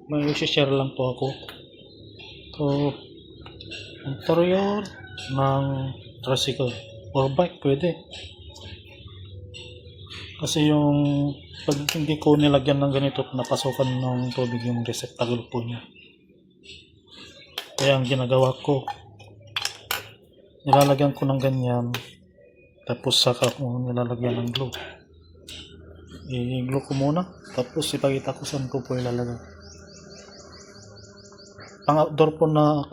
May i-share lang po ako. So, interior ng tricycle or bike pwede. Kasi yung pag hindi ko nilagyan ng ganito, napasukan ng tubig yung receptacle po niya. Kaya ang ginagawa ko, nilalagyan ko ng ganyan, tapos saka ko nilalagyan ng glue. I-glue ko muna, tapos ipakita ko saan ko po ilalagay. Pang outdoor po na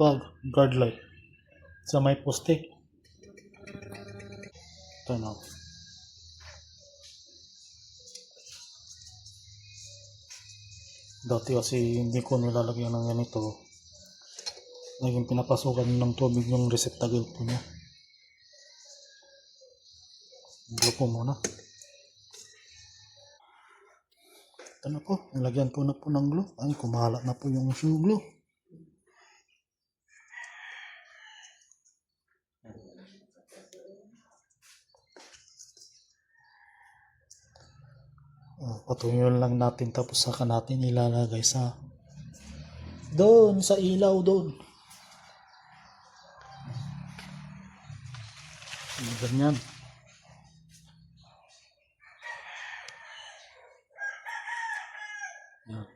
guard light sa may poste. Ito na. Dati kasi hindi ko nilalagyan ng ganito. Naging pinapasukan ng tubig yung receptacle po niya. Glue ko muna. Ito na po. Nilagyan ko na po ng glue. Ay, kumalat na po yung shoe glue. Patuyuin lang natin tapos saka natin ilalagay sa doon sa ilaw doon. Ganyan. Yan.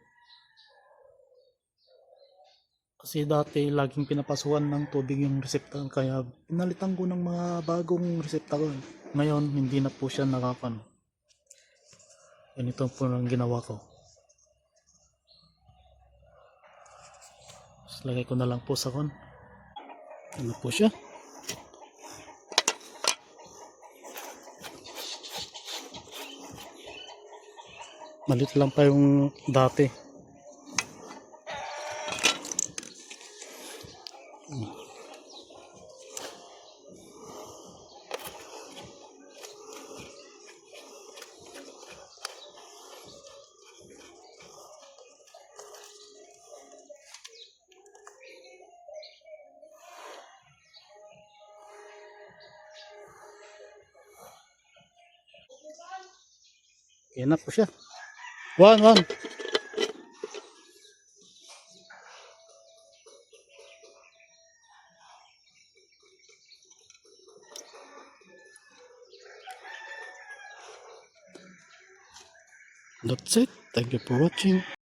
Kasi dati laging pinapasukan ng tubig yung receptacle kaya pinalitan ko ng mga bagong receptacle. Ngayon hindi na po siya nakakan. Ganito po ang ginawa ko. Tapos lagay ko na lang po sa kon. Ano po siya? Malit lang pa yung dati. Yan na po siya. One. That's it. Thank you for watching.